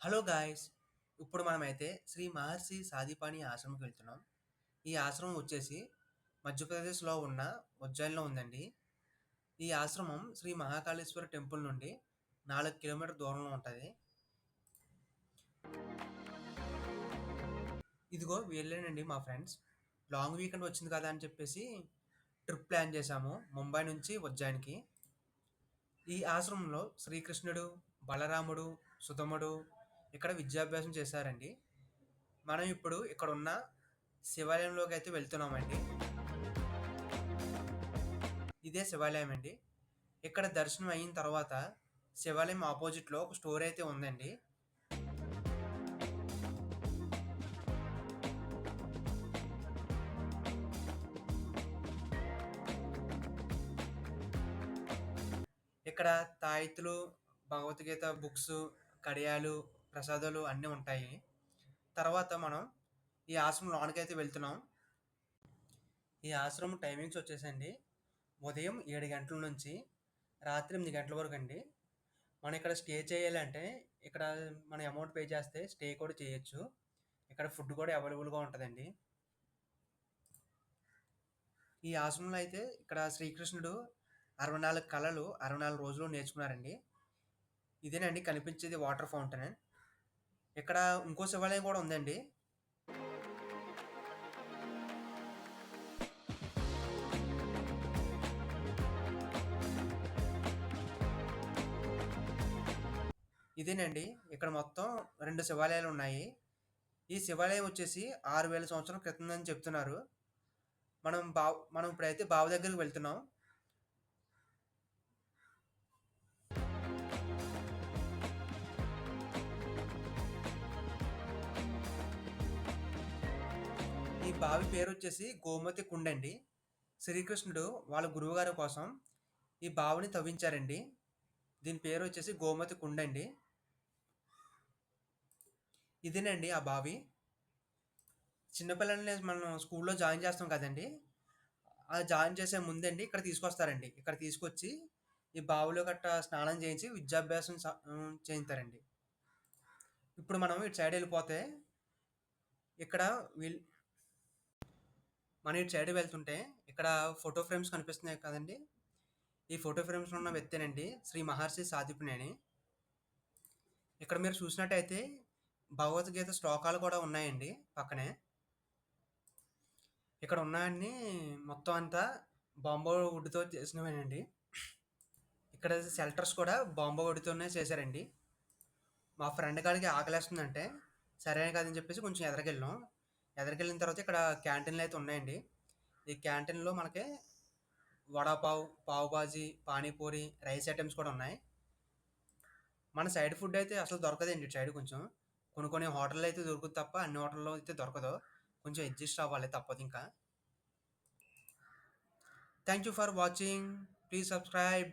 Hello guys! ఇప్పుడు మనమైతే శ్రీ మహర్షి సాదీపాని ఆశ్రమంకి వెళ్తున్నాం. ఈ ఆశ్రమం వచ్చేసి మధ్యప్రదేశ్‌లో ఉన్న ఉజ్జయినిలో ఉందండి. ఈ ఆశ్రమం శ్రీ మహాకాళేశ్వర టెంపుల్ నుండి 4 కిలోమీటర్ల దూరంలో ఉంటది. ఇదిగో వీళ్ళేనండి మా ఫ్రెండ్స్. లాంగ్ వీకెండ్ వచ్చింది కదా అని చెప్పేసి ట్రిప్ ప్లాన్ చేశాము ముంబై నుంచి ఉజ్జయినికి. ఈ ఆశ్రమంలో శ్రీకృష్ణుడు, బలరాముడు, సుధముడు ఇక్కడ విద్యాభ్యాసం చేశారండి. మనం ఇప్పుడు ఇక్కడున్న శివాలయంలోకైతే వెళ్తున్నామండి. ఇదే శివాలయం అండి. ఇక్కడ దర్శనం అయిన తర్వాత శివాలయం ఆపోజిట్‌లో ఒక స్టోర్ అయితే ఉందండి. ఇక్కడ తాయెత్తులు, భగవద్గీత బుక్సు, కడియాలు, ప్రసాదాలు అన్నీ ఉంటాయి. తర్వాత మనం ఈ ఆశ్రమం లోనకైతే వెళ్తున్నాం. ఈ ఆశ్రమం టైమింగ్స్ వచ్చేసండి ఉదయం 7 గంటల నుంచి రాత్రి 8 గంటల వరకండి. మనం ఇక్కడ స్టే చేయాలంటే ఇక్కడ మనం అమౌంట్ పే చేస్తే స్టే కూడా చేయొచ్చు. ఇక్కడ ఫుడ్ కూడా అవైలబుల్‌గా ఉంటదండి. ఈ ఆశ్రమంలో అయితే ఇక్కడ శ్రీకృష్ణుడు 64 కళలు 64 రోజులు నేర్చుకున్నారండి. ఇదేనండి కనిపించేది వాటర్ ఫౌంటెన్. ఇక్కడ ఇంకో శివాలయం కూడా ఉందండి. ఇదేనండి. ఇక్కడ మొత్తం 2 శివాలయాలున్నాయి. ఈ శివాలయం వచ్చేసి 6000 సంవత్సరాల క్రితందని చెప్తున్నారు. మనం ఇప్పుడైతే బావి దగ్గరికి వెళ్తున్నాం. ఈ బావి పేరొచ్చేసి గోమతి కుండండి. శ్రీకృష్ణుడు వాళ్ళ గురువుగారి కోసం ఈ బావిని తవ్వించారండి. దీని పేరొచ్చేసి గోమతి కుండండి. ఇదేనండి ఆ బావి. చిన్న పిల్లల్ని మనం స్కూల్లో జాయిన్ చేస్తాం కదండీ! ఆ జాయిన్ చేసే ముందండి ఇక్కడ తీసుకొస్తారండి. ఇక్కడ తీసుకొచ్చి ఈ బావిలో గట్టా స్నానం చేయించి విద్యాభ్యాసం చేయిత్తారండి. ఇప్పుడు మనం ఇటు సైడ్ ఎళ్ళిపోతే ఇక్కడ వీళ్ మనం ఇటు సైడ్ వెళ్తుంటే ఇక్కడ ఫోటో ఫ్రేమ్స్ కనిపిస్తున్నాయి కదండీ! ఈ ఫోటో ఫ్రేమ్స్‌లో ఉన్న వ్యక్తేనండి శ్రీ మహర్షి సాదీపుని. ఇక్కడ మీరు చూసినట్టయితే భగవద్గీత శ్లోకాలు కూడా ఉన్నాయండి పక్కనే. ఇక్కడ ఉన్నయన్నీ మొత్తం అంతా బాంబో వుడ్‌తో చేసినవేనండి. ఇక్కడ షెల్టర్స్ కూడా బాంబో వుడ్‌తోనే చేశారండి. మా ఫ్రెండ్ గాడికి ఆకలేస్తుందంటే, సరే కదని చెప్పేసి కొంచెం ఎదరకెళ్ళాం. ఎదరకెళ్ళిన తర్వాత ఇక్కడ క్యాంటీన్‌లయితే ఉన్నాయండి. ఈ క్యాంటీన్‌లో మనకి వడాపావ్, పావ్ బాజీ, పానీపూరి, రైస్ ఐటెమ్స్ కూడా ఉన్నాయి. మన సైడ్ ఫుడ్ అయితే అసలు దొరకదండి ఇటు సైడ్ కొంచెం. కొన్ని కొన్ని హోటల్‌లో అయితే దొరుకుద్ది తప్ప అన్ని హోటల్‌లో అయితే దొరకదు. కొంచెం అడ్జస్ట్ అవ్వాలి తప్పదింకా. Thank you for watching. Please subscribe.